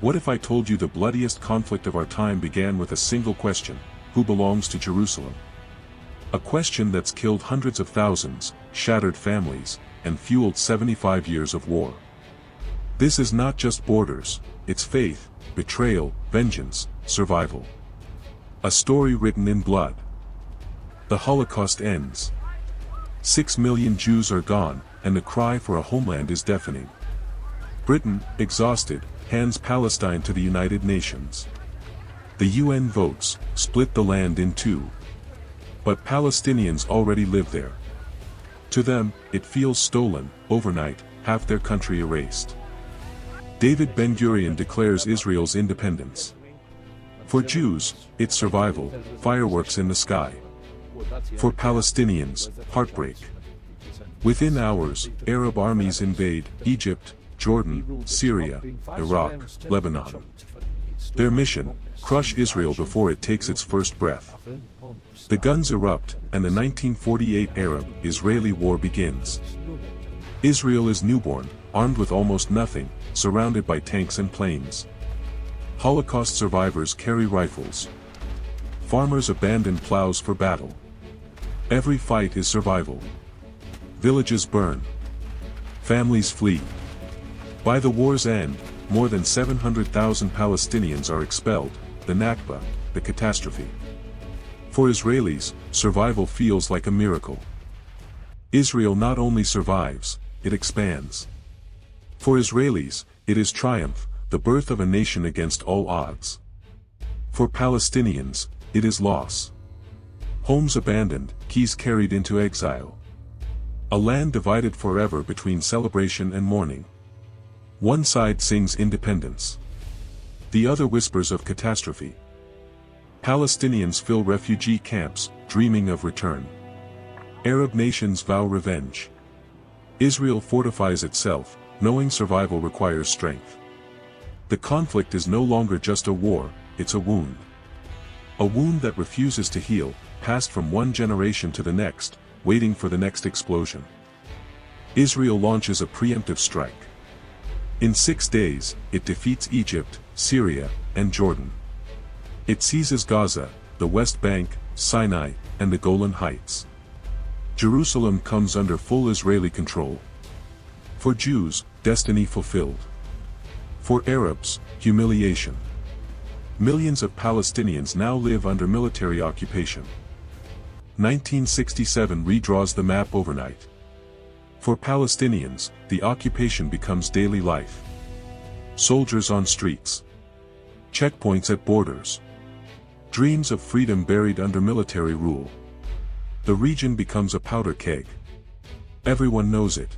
What if I told you the bloodiest conflict of our time began with a single question: who belongs to Jerusalem? A question that's killed hundreds of thousands, shattered families, and fueled 75 years of war. This is not just borders, it's faith, betrayal, vengeance, survival. A story written in blood. The Holocaust ends. 6 million Jews are gone, and the cry for a homeland is deafening. Britain, exhausted, hands Palestine to the United Nations. The UN votes, split the land in two. But Palestinians already live there. To them, it feels stolen. Overnight, half their country erased. David Ben-Gurion declares Israel's independence. For Jews, it's survival, fireworks in the sky. For Palestinians, heartbreak. Within hours, Arab armies invade Egypt, Jordan, Syria, Iraq, Lebanon. Their mission: crush Israel before it takes its first breath. The guns erupt, and the 1948 Arab-Israeli war begins. Israel is newborn, armed with almost nothing, surrounded by tanks and planes. Holocaust survivors carry rifles. Farmers abandon plows for battle. Every fight is survival. Villages burn. Families flee. By the war's end, more than 700,000 Palestinians are expelled, the Nakba, the catastrophe. For Israelis, survival feels like a miracle. Israel not only survives, it expands. For Israelis, it is triumph, the birth of a nation against all odds. For Palestinians, it is loss. Homes abandoned, keys carried into exile. A land divided forever between celebration and mourning. One side sings independence. The other whispers of catastrophe. Palestinians fill refugee camps, dreaming of return. Arab nations vow revenge. Israel fortifies itself, knowing survival requires strength. The conflict is no longer just a war, it's a wound. A wound that refuses to heal, passed from one generation to the next, waiting for the next explosion. Israel launches a preemptive strike. In 6 days, it defeats Egypt, Syria, and Jordan. It seizes Gaza, the West Bank, Sinai, and the Golan Heights. Jerusalem comes under full Israeli control. For Jews, destiny fulfilled. For Arabs, humiliation. Millions of Palestinians now live under military occupation. 1967 redraws the map overnight. For Palestinians, the occupation becomes daily life. Soldiers on streets. Checkpoints at borders. Dreams of freedom buried under military rule. The region becomes a powder keg. Everyone knows it.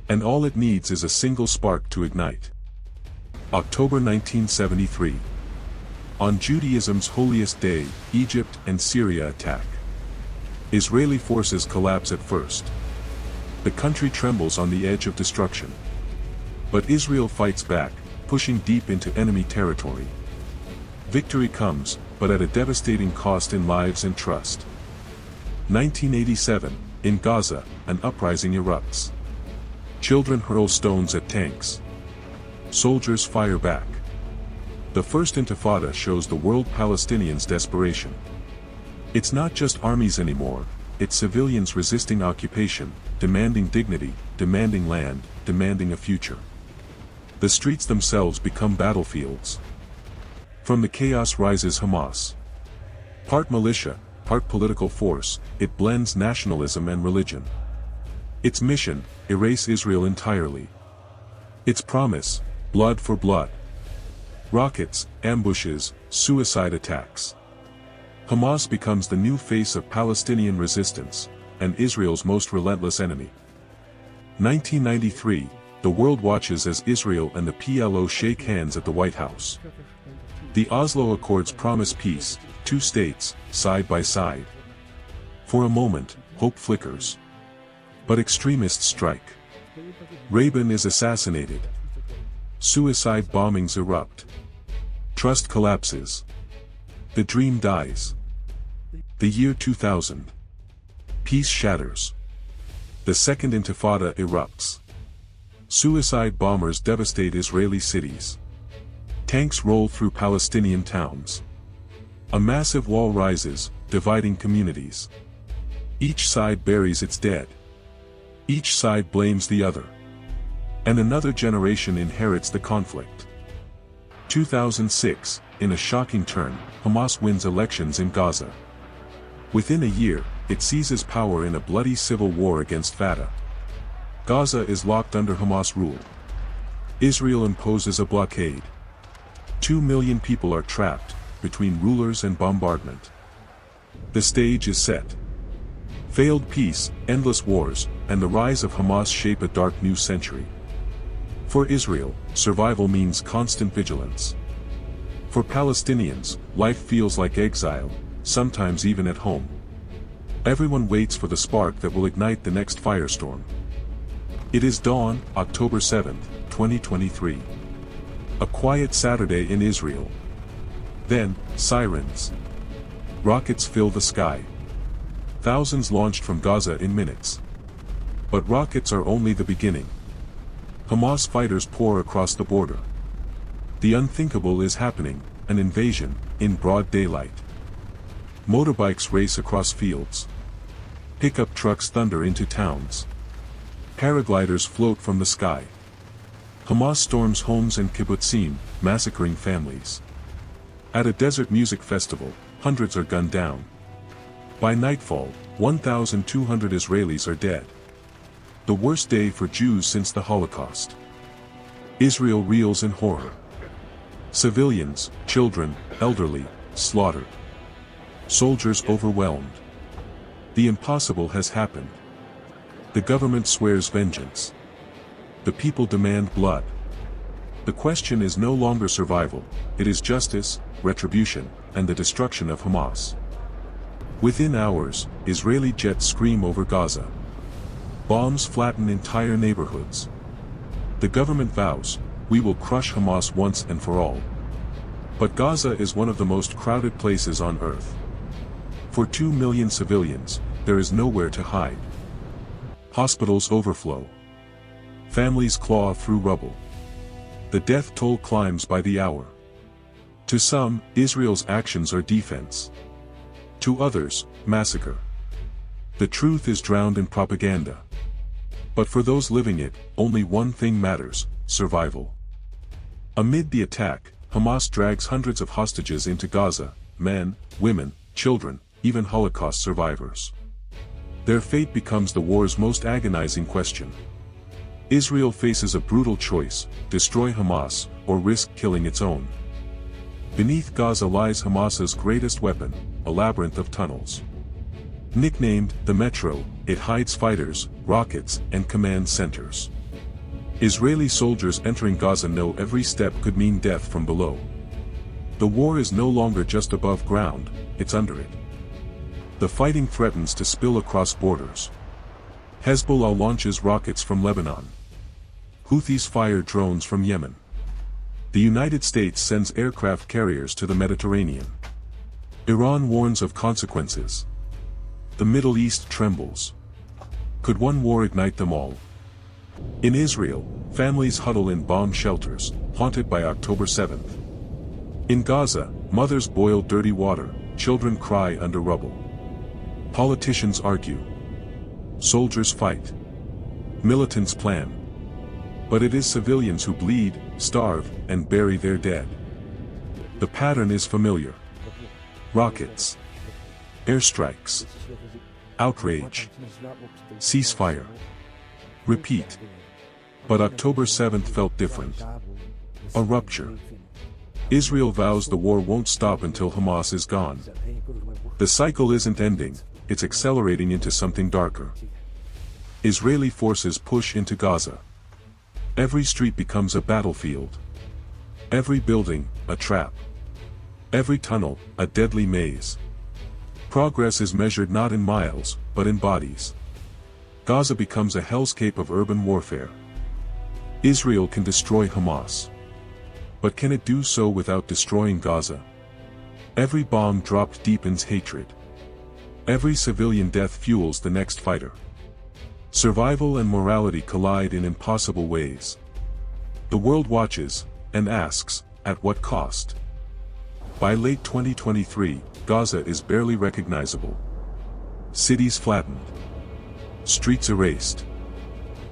And all it needs is a single spark to ignite. October 1973. On Judaism's holiest day, Egypt and Syria attack. Israeli forces collapse at first. The country trembles on the edge of destruction. But Israel fights back, pushing deep into enemy territory. Victory comes, but at a devastating cost in lives and trust. 1987, in Gaza, an uprising erupts. Children hurl stones at tanks. Soldiers fire back. The First Intifada shows the world Palestinians' desperation. It's not just armies anymore, it's civilians resisting occupation, demanding dignity, demanding land, demanding a future. The streets themselves become battlefields. From the chaos rises Hamas. Part militia, part political force, it blends nationalism and religion. Its mission: erase Israel entirely. Its promise: blood for blood. Rockets, ambushes, suicide attacks. Hamas becomes the new face of Palestinian resistance, and Israel's most relentless enemy. 1993, the world watches as Israel and the PLO shake hands at the White House. The Oslo Accords promise peace, 2 states, side by side. For a moment, hope flickers. But extremists strike. Rabin is assassinated. Suicide bombings erupt. Trust collapses. The dream dies. The year 2000. Peace shatters. The Second Intifada erupts. Suicide bombers devastate Israeli cities. Tanks roll through Palestinian towns. A massive wall rises, dividing communities. Each side buries its dead. Each side blames the other. And another generation inherits the conflict. 2006, in a shocking turn, Hamas wins elections in Gaza. Within a year, it seizes power in a bloody civil war against Fatah. Gaza is locked under Hamas rule. Israel imposes a blockade. 2 million people are trapped, between rulers and bombardment. The stage is set. Failed peace, endless wars, and the rise of Hamas shape a dark new century. For Israel, survival means constant vigilance. For Palestinians, life feels like exile, sometimes even at home. Everyone waits for the spark that will ignite the next firestorm. It is dawn, October 7, 2023. A quiet Saturday in Israel. Then, sirens. Rockets fill the sky. Thousands launched from Gaza in minutes. But rockets are only the beginning. Hamas fighters pour across the border. The unthinkable is happening, an invasion, in broad daylight. Motorbikes race across fields. Pickup trucks thunder into towns. Paragliders float from the sky. Hamas storms homes and kibbutzim, massacring families. At a desert music festival, hundreds are gunned down. By nightfall, 1,200 Israelis are dead. The worst day for Jews since the Holocaust. Israel reels in horror. Civilians, children, elderly, slaughtered. Soldiers overwhelmed. The impossible has happened. The government swears vengeance. The people demand blood. The question is no longer survival, it is justice, retribution, and the destruction of Hamas. Within hours, Israeli jets scream over Gaza. Bombs flatten entire neighborhoods. The government vows, we will crush Hamas once and for all. But Gaza is one of the most crowded places on earth. For 2 million civilians, there is nowhere to hide. Hospitals overflow. Families claw through rubble. The death toll climbs by the hour. To some, Israel's actions are defense. To others, massacre. The truth is drowned in propaganda. But for those living it, only one thing matters: survival. Amid the attack, Hamas drags hundreds of hostages into Gaza, men, women, children, even Holocaust survivors. Their fate becomes the war's most agonizing question. Israel faces a brutal choice: destroy Hamas, or risk killing its own. Beneath Gaza lies Hamas's greatest weapon, a labyrinth of tunnels. Nicknamed the Metro, it hides fighters, rockets, and command centers. Israeli soldiers entering Gaza know every step could mean death from below. The war is no longer just above ground, it's under it. The fighting threatens to spill across borders. Hezbollah launches rockets from Lebanon. Houthis fire drones from Yemen. The United States sends aircraft carriers to the Mediterranean. Iran warns of consequences. The Middle East trembles. Could one war ignite them all? In Israel, families huddle in bomb shelters, haunted by October 7th. In Gaza, mothers boil dirty water, children cry under rubble. Politicians argue. Soldiers fight. Militants plan. But it is civilians who bleed, starve, and bury their dead. The pattern is familiar. Rockets. Airstrikes. Outrage. Ceasefire. Repeat. But October 7th felt different. A rupture. Israel vows the war won't stop until Hamas is gone. The cycle isn't ending, it's accelerating into something darker. Israeli forces push into Gaza. Every street becomes a battlefield. Every building, a trap. Every tunnel, a deadly maze. Progress is measured not in miles, but in bodies. Gaza becomes a hellscape of urban warfare. Israel can destroy Hamas. But can it do so without destroying Gaza? Every bomb dropped deepens hatred. Every civilian death fuels the next fighter. Survival and morality collide in impossible ways. The world watches, and asks, at what cost? By late 2023, Gaza is barely recognizable. Cities flattened. Streets erased.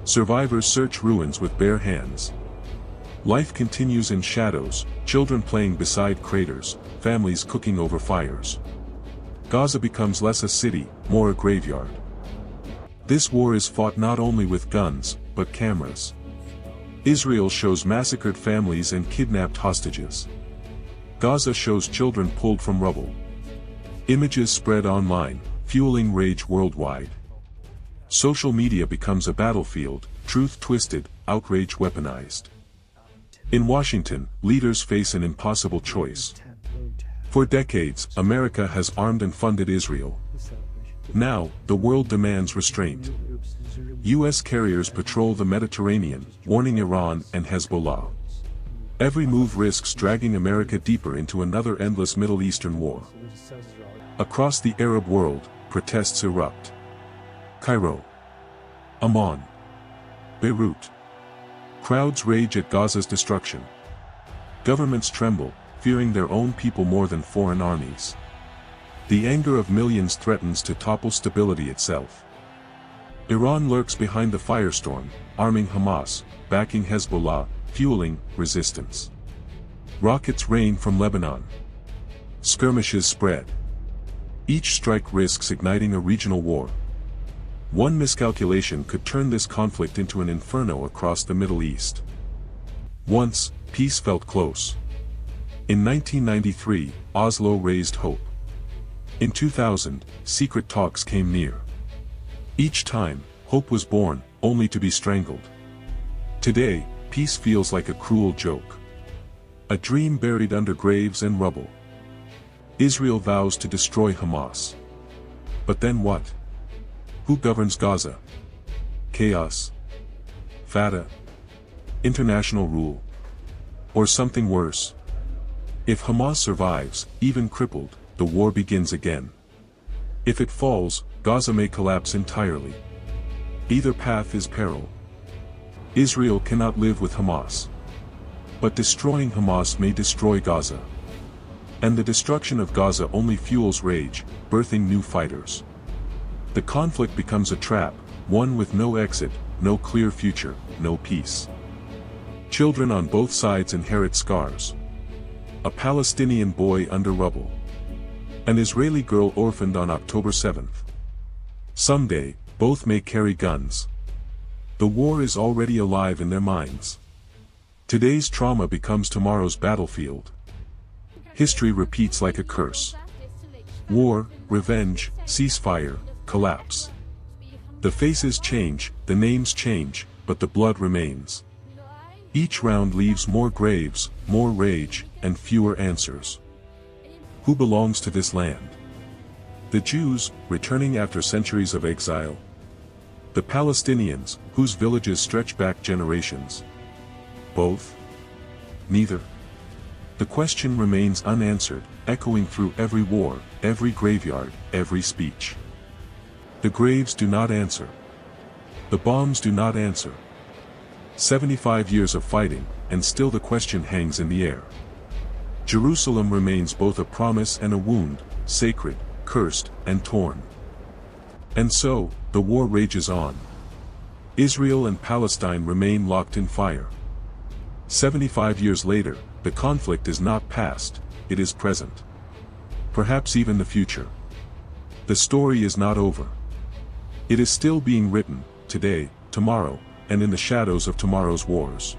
Survivors search ruins with bare hands. Life continues in shadows, children playing beside craters, families cooking over fires. Gaza becomes less a city, more a graveyard. This war is fought not only with guns, but cameras. Israel shows massacred families and kidnapped hostages. Gaza shows children pulled from rubble. Images spread online, fueling rage worldwide. Social media becomes a battlefield, truth twisted, outrage weaponized. In Washington, leaders face an impossible choice. For decades, America has armed and funded Israel. Now, the world demands restraint. U.S. carriers patrol the Mediterranean, warning Iran and Hezbollah. Every move risks dragging America deeper into another endless Middle Eastern war. Across the Arab world, protests erupt. Cairo, Amman, Beirut. Crowds rage at Gaza's destruction. Governments tremble, fearing their own people more than foreign armies. The anger of millions threatens to topple stability itself. Iran lurks behind the firestorm, arming Hamas, backing Hezbollah, fueling resistance. Rockets rain from Lebanon. Skirmishes spread. Each strike risks igniting a regional war. One miscalculation could turn this conflict into an inferno across the Middle East. Once, peace felt close. In 1993, Oslo raised hope. In 2000, secret talks came near. Each time, hope was born, only to be strangled. Today, peace feels like a cruel joke. A dream buried under graves and rubble. Israel vows to destroy Hamas. But then what? Who governs Gaza? Chaos? Fata? International rule? Or something worse? If Hamas survives, even crippled, the war begins again. If it falls, Gaza may collapse entirely. Either path is peril. Israel cannot live with Hamas. But destroying Hamas may destroy Gaza. And the destruction of Gaza only fuels rage, birthing new fighters. The conflict becomes a trap, one with no exit, no clear future, no peace. Children on both sides inherit scars. A Palestinian boy under rubble. An Israeli girl orphaned on October 7th. Someday, both may carry guns. The war is already alive in their minds. Today's trauma becomes tomorrow's battlefield. History repeats like a curse. War, revenge, ceasefire, collapse. The faces change, the names change, but the blood remains. Each round leaves more graves, more rage, and fewer answers. Who belongs to this land? The Jews, returning after centuries of exile? The Palestinians, whose villages stretch back generations? Both? Neither? The question remains unanswered, echoing through every war, every graveyard, every speech. The graves do not answer. The bombs do not answer. 75 years of fighting, and still the question hangs in the air. Jerusalem remains both a promise and a wound, sacred, cursed, and torn. And so, the war rages on. Israel and Palestine remain locked in fire. 75 years later, the conflict is not past, it is present. Perhaps even the future. The story is not over. It is still being written, today, tomorrow, and in the shadows of tomorrow's wars.